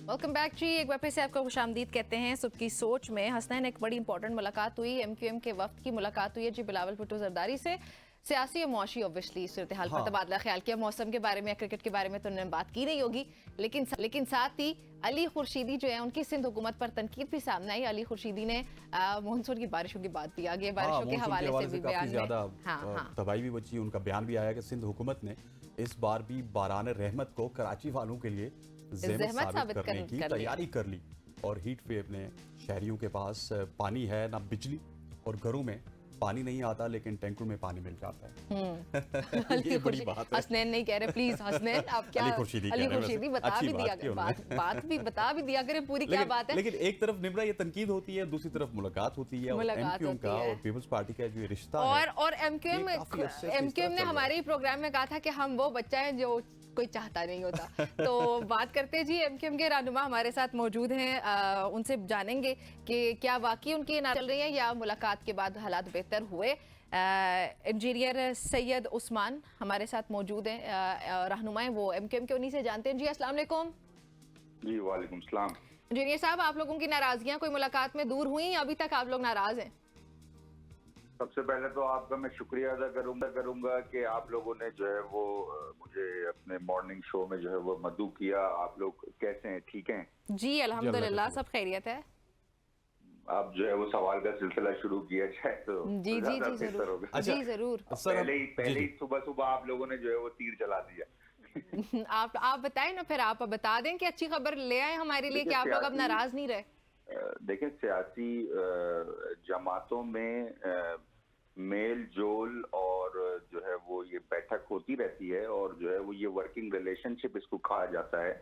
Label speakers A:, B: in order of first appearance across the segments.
A: Welcome back जी। एक बार फिर से आपको खुशामदीद कहते हैं। सुबह की सोच में हसनैन एक बड़ी इंपॉर्टेंट मुलाकात हुई, एमक्यूएम के वफ्द की मुलाकात हुई है जी बिलावल भुट्टो जरदारी से। सियासी और मौशी ऑब्वियसली सूरत हाल पर तबादला ख्याल किया। मौसम के बारे में, क्रिकेट के बारे में तो उन्होंने बात की नहीं होगी, लेकिन साथ ही अली खुर्शीदी जो है उनकी सिंध हुकूमत पर तनकीद भी सामने आई। अली खुर्शीदी ने मानसून की बारिशों की बात भी आगे बारिशों के हवाले से भी बयान में
B: तबाही भी बची। उनका बयान भी आया कि सिंध हुकूमत ने इस बार भी बारान रहमत को कराची वालों के लिए ज़हमत साबित करने की तैयारी कर ली। और हीट वेव ने शहरियों के पास पानी है ना बिजली, और घरों में पानी नहीं आता लेकिन टैंकों में पानी मिल जाता है। ये बड़ी बात है।
A: हसनैन नहीं कह रहे, प्लीज हसनैन आप क्या अली खुर्शीदी बता भी दिया, बात भी बता भी दिया करें पूरी क्या बात है।
B: लेकिन एक तरफ निम्रा ये तनकीद होती है, दूसरी तरफ मुलाकात होती है। एमक्यूएम का और पीपल्स पार्टी का जो रिश्ता
A: और एमक्यूएम ने हमारे प्रोग्राम में कहा था कि हम वो बच्चा है जो कोई चाहता नहीं होता। तो बात करते हैं जी, एमक्यूएम के रहनुमा हमारे साथ मौजूद हैं, उनसे जानेंगे कि क्या वाकई उनकी चल रही है या मुलाकात के बाद हालात बेहतर हुए। इंजीनियर सैयद उस्मान हमारे साथ मौजूद हैं, रहनुमा हैं वो एमक्यूएम के, उन्हीं से जानते हैं जी। अस्सलाम वालेकुम।
C: जी वालेकुम सलाम।
A: इंजीनियर साहब, आप लोगों की नाराजगियां कोई मुलाकात में दूर हुई या अभी तक आप लोग नाराज हैं?
C: सबसे पहले तो आपका मैं शुक्रिया अदा करूंगा कि आप लोगों ने जो है वो मुझे अपने मॉर्निंग शो में जो है वो मदऊ किया। आप लोग कैसे हैं, ठीक हैं?
A: जी अल्हम्दुलिल्लाह, सब खैरियत है।
C: आप जो है वो सवाल का सिलसिला शुरू किया जाए तो
A: जी जरूर।
C: पहले ही सुबह आप लोगों ने जो है वो तीर चला दिया।
A: आप बताएं ना, फिर आप बता दें कि अच्छी खबर ले आए हमारे लिए कि आप लोग अब नाराज नहीं रहे।
C: देखिए, सियासी जमातों में मेल जोल और जो है वो ये बैठक होती रहती है, और जो है वो ये वर्किंग रिलेशनशिप इसको कहा जाता है।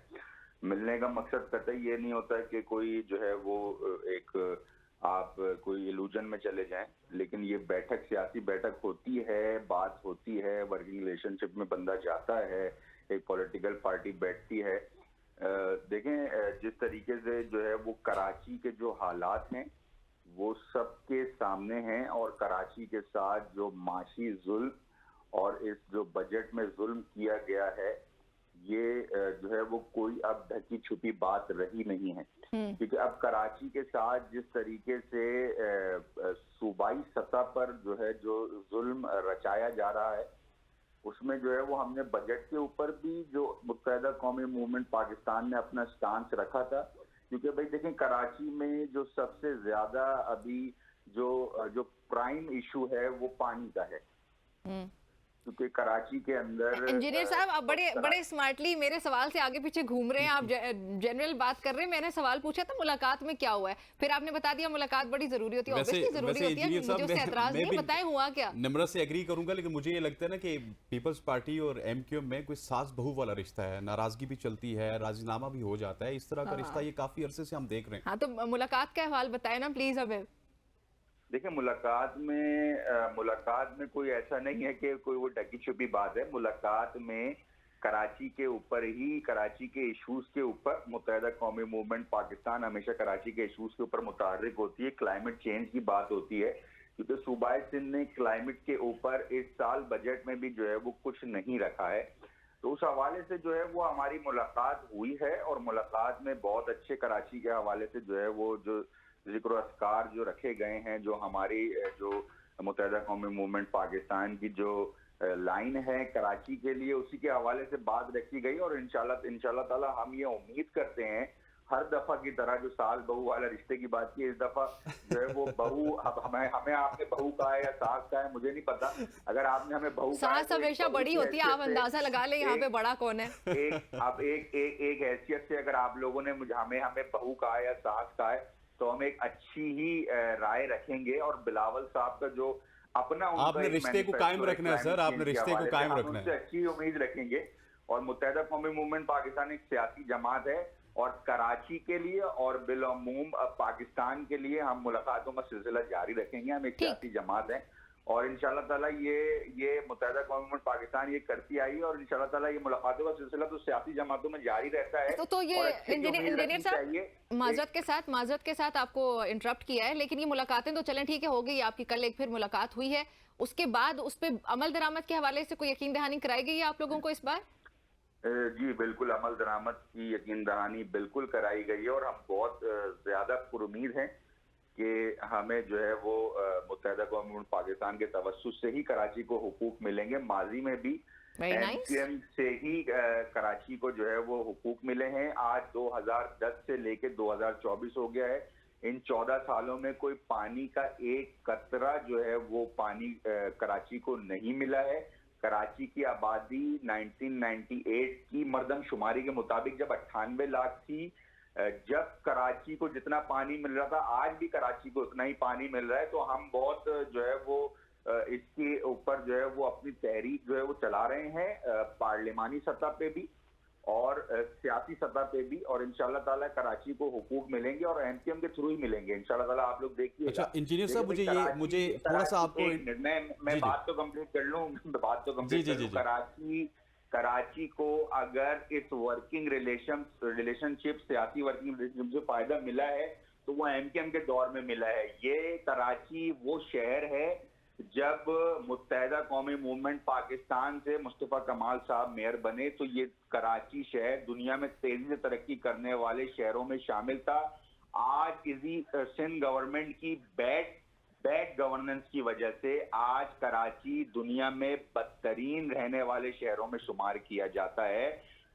C: मिलने का मकसद कतई ये नहीं होता है कि कोई जो है वो एक आप कोई इल्यूजन में चले जाएं, लेकिन ये बैठक सियासी बैठक होती है, बात होती है, वर्किंग रिलेशनशिप में बंदा जाता है, एक पॉलिटिकल पार्टी बैठती है। देखें, जिस तरीके से जो है वो कराची के जो हालात हैं वो सबके सामने हैं, और कराची के साथ जो माशी जुल्म और इस जो बजट में जुल्म किया गया है, ये जो है वो कोई अब ढकी छुपी बात रही नहीं है। क्योंकि अब कराची के साथ जिस तरीके से सूबाई सतह पर जो है जो जुल्म रचाया जा रहा है, उसमें जो है वो हमने बजट के ऊपर भी जो मुत्तहिदा कौमी मूवमेंट पाकिस्तान ने अपना स्टांस रखा था। क्योंकि भाई देखें, कराची में जो सबसे ज्यादा अभी जो प्राइम इशू है वो पानी का है। क्योंकि कराची के अंदर
A: इंजीनियर साहब आप बड़े स्मार्टली मेरे सवाल से आगे पीछे घूम रहे हैं। आप जनरल बात कर रहे हैं। मैंने सवाल पूछा था मुलाकात में क्या हुआ है, फिर आपने बता दिया मुलाकात बड़ी जरूरी होती है। ऑब्वियसली जरूरी होती है, मुझे उससे एतराज नहीं, बताएं हुआ क्या।
B: निम्रा से एग्री करूंगा, लेकिन मुझे ये लगता है ना कि पीपल्स पार्टी और एमक्यूएम में कोई सास बहू वाला रिश्ता है। नाराजगी भी चलती है, राजीनामा भी हो जाता है, इस तरह का रिश्ता ये काफी अरसे से हम देख रहे हैं।
A: हाँ, तो मुलाकात का हवाल बताए ना प्लीज हमें।
C: देखिए, मुलाकात में कोई ऐसा नहीं है कि कोई वो ढकी छुपी बात है। मुलाकात में कराची के ऊपर ही, कराची के इश्यूज के ऊपर, मुत्तहिदा कौमी मूवमेंट पाकिस्तान हमेशा कराची के इश्यूज के ऊपर मुतहर्रिक होती है। क्लाइमेट चेंज की बात होती है, क्योंकि सूबाए सिंध ने क्लाइमेट के ऊपर इस साल बजट में भी जो है वो कुछ नहीं रखा है। तो उस हवाले से जो है वो हमारी मुलाकात हुई है, और मुलाकात में बहुत अच्छे कराची के हवाले से जो है वो जो जिक्र अस्कार जो रखे गए हैं, जो हमारी जो मुत्तहिदा कौमी मूवमेंट पाकिस्तान की जो लाइन है कराची के लिए, उसी के हवाले से बात रखी गई। और इंशाल्लाह ताला हम ये उम्मीद करते हैं, हर दफा की तरह जो सास बहू वाला रिश्ते की बात की, इस दफा जो है वो बहू, अब हमें आपने बहू कहा है या सास कहा है मुझे नहीं पता। अगर आपने हमें बहू,
A: सास हमेशा बड़ी होती है, आप अंदाजा लगा लें यहाँ पे बड़ा कौन है।
C: एक हैसियत से अगर आप लोगों ने हमें बहू कहा है या सास कहा है, तो हम एक अच्छी ही राय रखेंगे। और बिलावल साहब का जो अपना
B: आपने रिश्ते को कायम रखना है सर, आपने रिश्ते को कायम रखना है,
C: अच्छी उम्मीद रखेंगे। और मुत्तहिदा कौमी मूवमेंट पाकिस्तान एक सियासी जमात है, और कराची के लिए और बिलअमूम पाकिस्तान के लिए हम मुलाकातों का सिलसिला जारी रखेंगे। हम एक सियासी जमात है, और इंशाल्लाह ताला ये मुत्तहिदा कौमी मूवमेंट पाकिस्तान ये करती आई है, और इंशाल्लाह ताला ये मुलाकातों का सिलसिला तो सियासी जमातों में जारी रहता है।
A: तो ये इंजीनियर साहब माजरत के साथ आपको इंटरप्ट किया है, लेकिन ये मुलाकातें तो चलें ठीक है, हो गई आपकी, कल एक फिर मुलाकात हुई है, उसके बाद उस पर अमल दरामद के हवाले से कोई यकीन दहानी कराई गई है आप लोगों को इस बार?
C: जी बिल्कुल, अमल दरामद की यकीन दहानी बिल्कुल कराई गई है और हम बहुत ज्यादा पुरुमीद हैं कि हमें जो है वो मुत्तहिदा कौम पाकिस्तान के तवस्सुस से ही कराची को हुकूक मिलेंगे। माजी में भी एमक्यूएम से ही कराची को जो है वो हुकूक मिले हैं। आज 2010 से लेके 2024 हो गया है। इन 14 सालों में कोई पानी का एक कतरा जो है वो पानी कराची को नहीं मिला है। कराची की आबादी 1998 की मर्दमशुमारी के मुताबिक जब 98 लाख थी, जब कराची को जितना पानी मिल रहा था आज भी कराची को उतना ही पानी मिल रहा है। तो हम बहुत जो है वो इसके ऊपर जो है वो अपनी तहरीक जो है वो चला रहे हैं पार्लिमानी सतह पे भी और सियासी सतह पे भी, और इंशाल्लाह ताला कराची को हुकूक मिलेंगे और एमक्यूएम के थ्रू ही मिलेंगे इंशाल्लाह ताला। आप लोग देखिए।
B: अच्छा इंजीनियर साहब, मुझे थोड़ा सा आपको
C: मैं बात तो कंप्लीट कर लूं, बात तो कंप्लीट कर लूं। कराची को अगर इस वर्किंग रिलेशनशिप सियासी वर्किंग रिलेशनशिप से फायदा मिला है तो वो एमक्यूएम के दौर में मिला है। ये कराची वो शहर है जब मुत्तहिदा कौमी मूवमेंट पाकिस्तान से मुस्तफा कमाल साहब मेयर बने तो ये कराची शहर दुनिया में तेजी से तरक्की करने वाले शहरों में शामिल था। आज इसी सिंध गवर्नमेंट की बैड गवर्नेंस की वजह से आज कराची दुनिया में बदतरीन रहने वाले शहरों में शुमार किया जाता है।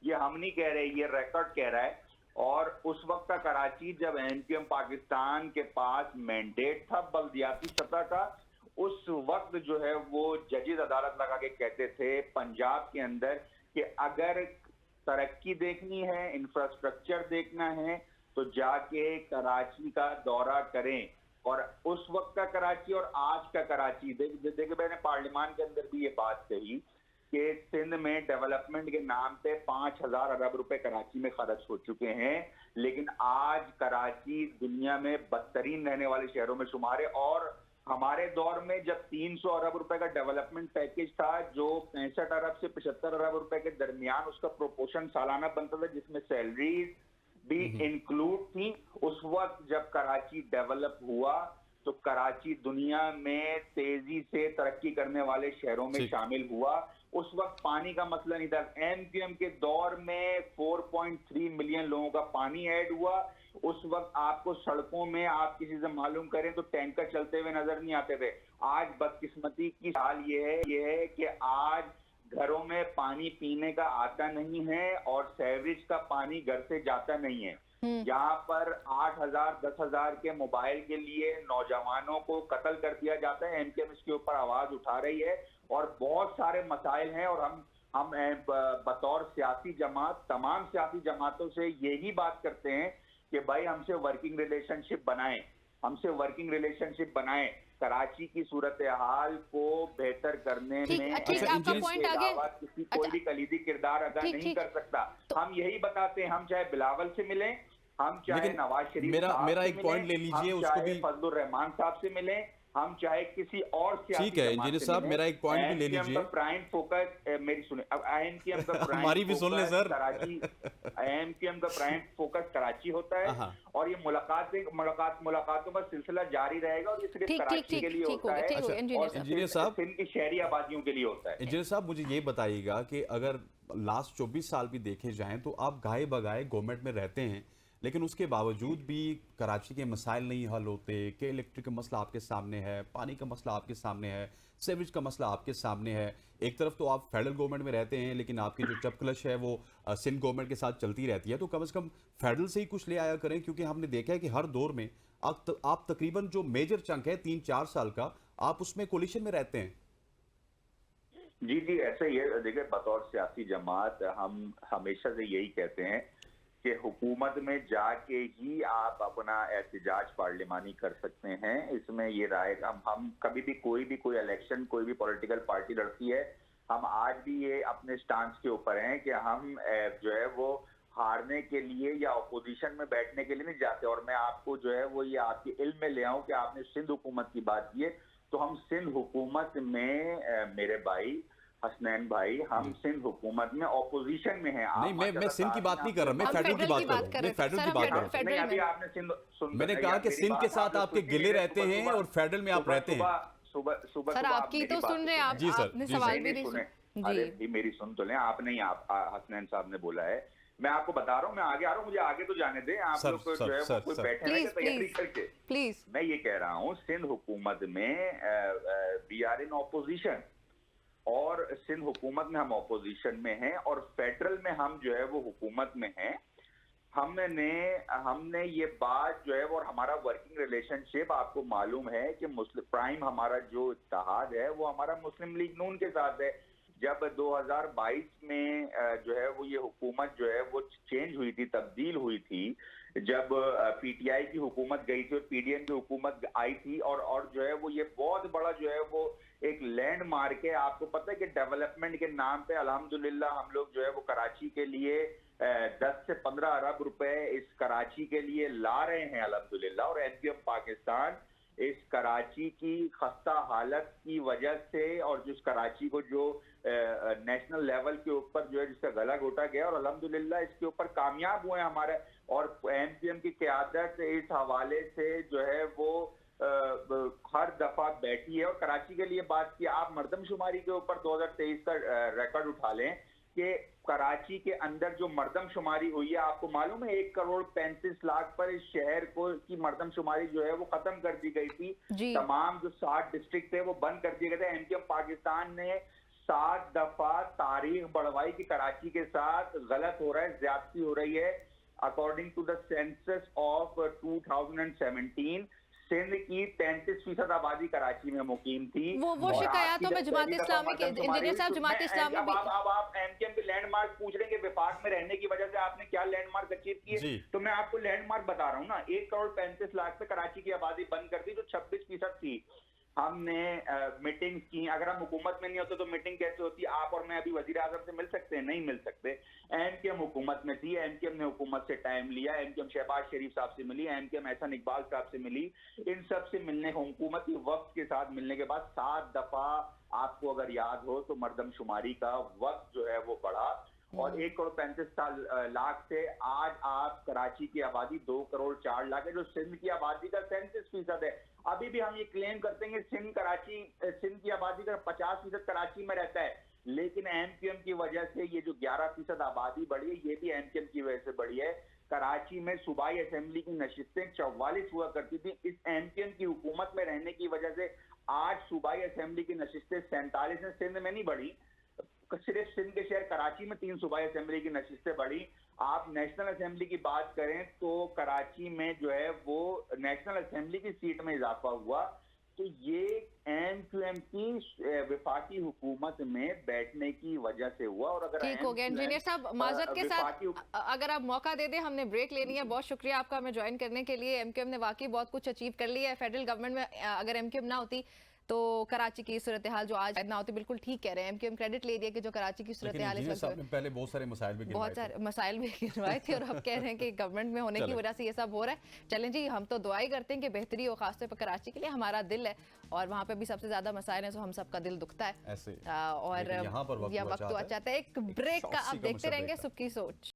C: ये हम नहीं कह रहे, ये रिकॉर्ड कह रहा है। और उस वक्त का कराची जब एमक्यूएम पाकिस्तान के पास मैंडेट था बल्दियाती सतह का, उस वक्त जो है वो जजेस अदालत लगा के कहते थे पंजाब के अंदर कि अगर तरक्की देखनी है, इंफ्रास्ट्रक्चर देखना है तो जाके कराची का दौरा करें। और उस वक्त का कराची और आज का कराची देखिए, मैंने पार्लियामान के अंदर भी ये बात कही कि सिंध में डेवलपमेंट के नाम पे 5000 अरब रुपए कराची में खर्च हो चुके हैं, लेकिन आज कराची दुनिया में बदतरीन रहने वाले शहरों में शुमार है। और हमारे दौर में जब 300 अरब रुपए का डेवलपमेंट पैकेज था जो 65 अरब से 75 अरब रुपए के दरमियान उसका प्रोपोर्शन सालाना बनता था जिसमें सैलरीज भी इंक्लूड थी, उस वक्त जब कराची डेवलप हुआ तो कराची दुनिया में तेजी से तरक्की करने वाले शहरों में शामिल हुआ। उस वक्त पानी का मसला नहीं था। एमक्यूएम के दौर में 4.3 मिलियन लोगों का पानी ऐड हुआ। उस वक्त आपको सड़कों में आप किसी से मालूम करें तो टैंकर चलते हुए नजर नहीं आते थे। आज बदकिस्मती की हाल ये है कि आज घरों में पानी पीने का आता नहीं है और सीवरेज का पानी घर से जाता नहीं है। यहाँ पर 8000 10,000 के मोबाइल के लिए नौजवानों को कत्ल कर दिया जाता है। एमक्यूएम इसके ऊपर आवाज उठा रही है और बहुत सारे मसाइल हैं। और हम बतौर सियासी जमात तमाम सियासी जमातों से यही बात करते हैं कि भाई हमसे वर्किंग रिलेशनशिप बनाएं, कराची की सूरत हाल को बेहतर करने में
A: आपका पॉइंट आगे
C: किसी कोई भी कलीदी किरदार अदा नहीं कर सकता। हम यही बताते हैं, हम चाहे बिलावल से मिलें, हम चाहे नवाज शरीफ
B: मेरा एक पॉइंट ले लीजिए, उसको भी
C: फजलुर रहमान साहब से मिलें, हम चाहे किसी और
B: ठीक है इंजीनियर साहब, मेरा एक पॉइंट भी ले लीजिए।
C: प्राइम फोकस मेरी सुने, अब एमक्यूएम का प्राइम
B: हमारी भी सुन ले सर।
C: कराची, एमक्यूएम का प्राइम फोकस कराची होता है और ये मुलाकातों का सिलसिला जारी रहेगा और ये सिर्फ कराची के लिए होता है और
B: इंजीनियर साहब
C: सिंध की शहरी आबादियों के लिए होता है।
B: इंजीनियर साहब मुझे ये बताइएगा कि अगर लास्ट 24 साल भी देखे जाएं तो आप गाए बगाए गवर्नमेंट में रहते हैं, लेकिन उसके बावजूद भी कराची के मसाइल नहीं हल होते कि इलेक्ट्रिक का मसला आपके सामने है, पानी का मसला आपके सामने है, सीवरेज का मसला आपके सामने है। एक तरफ तो आप फेडरल गवर्नमेंट में रहते हैं लेकिन आपकी जो चपकलश है वो सिंध गवर्नमेंट के साथ चलती रहती है, तो कम से कम फेडरल से ही कुछ ले आया करें, क्योंकि हमने देखा है कि हर दौर में आप तकरीबन जो मेजर चंक है 3-4 साल का, आप उसमें कोलिशन में रहते हैं।
C: जी ऐसा ही है। देखिए, बतौर सियासी जमात हम हमेशा से यही कहते हैं कि हुकूमत में जाके ही आप अपना एहतजाज पार्लिमानी कर सकते हैं। इसमें ये राय हम कभी भी कोई इलेक्शन कोई भी पॉलिटिकल पार्टी लड़ती है, हम आज भी ये अपने स्टांस के ऊपर हैं कि हम जो है वो हारने के लिए या अपोजिशन में बैठने के लिए नहीं जाते। और मैं आपको जो है वो ये आपके इल्म में ले आऊं कि आपने सिंध हुकूमत की बात की है, तो हम सिंध हुकूमत में मेरे भाई हसनैन भाई, हम सिंध हुकूमत में ऑपोजिशन में हैं।
B: नहीं, मैं सिंध की बात नहीं कर रहा, मैं फेडरल की बात कर रहा हूं। मैं फेडरल की बात कर रहा हूं।
C: अभी आपने सिंध
B: मैंने कहा कि सिंध के साथ आपके गिले रहते हैं और फेडरल में आप रहते हैं।
C: सुबह
A: सर आपकी तो सुन रहे हैं आप,
B: जी सर,
A: आपने सवाल भी नहीं सुना।
C: अरे भाई मेरी सुन तो लें, आपने ही हसनैन साहब ने बोला है, मैं आपको बता रहा हूँ, मैं आगे आ रहा हूँ, मुझे आगे तो जाने दें। आप लोग जो है वो कोई बैठे हैं तैयारी करके।
A: प्लीज
C: मैं ये कह रहा हूँ, सिंध हुकूमत में वी आर इन ऑपोजिशन, और सिंध हुकूमत में हम ऑपोजिशन में हैं, और फेडरल में हम जो है वो हुकूमत में हैं। हमने ये बात जो है वो, और हमारा वर्किंग रिलेशनशिप आपको मालूम है कि मुस्लिम प्राइम हमारा जो इत्तेहाद है वो हमारा मुस्लिम लीग नून के साथ है। जब 2022 में जो है वो ये हुकूमत जो है वो चेंज हुई थी, तब्दील हुई थी, जब पीटीआई की हुकूमत गई थी और पीडीएम की हुकूमत आई थी, और जो है वो ये बहुत बड़ा जो है वो एक लैंडमार्क है। आपको पता है कि डेवलपमेंट के नाम पे अल्हम्दुलिल्लाह हम लोग जो है वो कराची के लिए 10 से 15 अरब रुपए इस कराची के लिए ला रहे हैं अल्हम्दुलिल्लाह। और एमक्यूएम पाकिस्तान इस कराची की खस्ता हालत की वजह से, और जिस कराची को जो नेशनल लेवल के ऊपर जो है जिसका गला घोटा गया, और अल्हम्दुलिल्लाह इसके ऊपर कामयाब हुए हमारे, और एमक्यूएम की क़यादत इस हवाले से जो है वो हर दफा बैठी है। और कराची के लिए बात की, आप मर्दमशुमारी के ऊपर 2023 का रिकॉर्ड उठा लें कि कराची के अंदर जो मर्दमशुमारी हुई है, आपको मालूम है 1,35,00,000 पर इस शहर को की मर्दमशुमारी जो है वो खत्म कर दी गई थी। तमाम जो 60 डिस्ट्रिक्ट थे वो बंद कर दिए गए थे। एमक्यूएम पाकिस्तान ने 7 दफा तारीख बढ़वाई कि कराची के साथ गलत हो रहा है, ज्यादती हो रही है। According to the census of 2017 Sindh की 33% आबादी कराची में मुकीम थी।
A: वो शिकायतों में जमात इस्लामी के इंजीनियर साहब, जमात इस्लामी
C: अब आप एमकेएम के लैंडमार्क पूछ रहे हैं कि विफाक में रहने की वजह से आपने क्या लैंडमार्क अचीव किए, तो मैं आपको लैंडमार्क बता रहा हूँ ना। 1,35,00,000 पे कराची की आबादी बंद कर दी, जो 26% थी। हमने मीटिंग की, अगर हम हुकूमत में नहीं होते तो मीटिंग कैसे होती? आप और मैं अभी वजीर आजम से मिल सकते हैं? नहीं मिल सकते। एमकेएम हुकूमत में थी, एमकेएम ने हुकूमत से टाइम लिया, एमकेएम शहबाज शरीफ साहब से मिली, एमकेएम एहसन इकबाल साहब से मिली, इन सब से मिलने, हुकूमती वक्त के साथ मिलने के बाद 7 दफा आपको अगर याद हो तो मर्दमशुमारी का वक्त जो है वो बढ़ा, और 1,35,00,000 से आज आप कराची की आबादी 2,04,00,000 है, जो सिंध की आबादी का 37% है। अभी भी हम ये क्लेम करते हैं कि सिंध की आबादी का 50% कराची में रहता है, लेकिन एमक्यूएम की वजह से ये जो 11% आबादी बढ़ी है, ये भी एमक्यूएम की वजह से बढ़ी है। कराची में सूबाई असेंबली की नशिस्तें 44 हुआ करती थी। इस एमक्यूएम की हुकूमत में रहने की वजह से आज सूबाई असेंबली की नशिस्तें 47 हैं। सिंध में नहीं बढ़ी, सिर्फ सिंध के शहर कराची में 3 सूबाई असेंबली की नशिस्तें बढ़ी। आप नेशनल असेंबली की बात करें तो कराची में जो है वो नेशनल असेंबली की सीट में इजाफा हुआ। तो ये एमक्यूएम की विफाकी हुकूमत में बैठने की वजह से हुआ। और अगर
A: ठीक हो गया इंजीनियर साहब, माजरत के साथ अगर आप मौका दे दें, हमने ब्रेक लेनी है। बहुत शुक्रिया आपका हमें ज्वाइन करने के लिए। एमक्यूएम ने वाकई बहुत कुछ अचीव कर लिया है। फेडरल गवर्नमेंट में अगर एमक्यूएम ना होती तो कराची की सूरत हाल जो आज ना होती। बिल्कुल ठीक कह रहे हैं, एमक्यूएम क्रेडिट ले दिया कि जो कराची की सूरत हाल इस वक्त,
B: पहले बहुत सारे मसाइल भी
A: गिनवाए थे, और अब कह रहे हैं कि गवर्नमेंट में होने की वजह से ये सब हो रहा है। चलें जी, हम तो दुआई करते हैं कि बेहतरी हो, खासतौर पर कराची के लिए। हमारा दिल है और वहाँ पे भी सबसे ज्यादा मसाइल है, तो हम सबका दिल दुखता है।
B: ऐसे
A: और
B: यहाँ पर
A: वक्त तो अच्छा है। एक ब्रेक का आप देखते रहेंगे सुबह की सोच।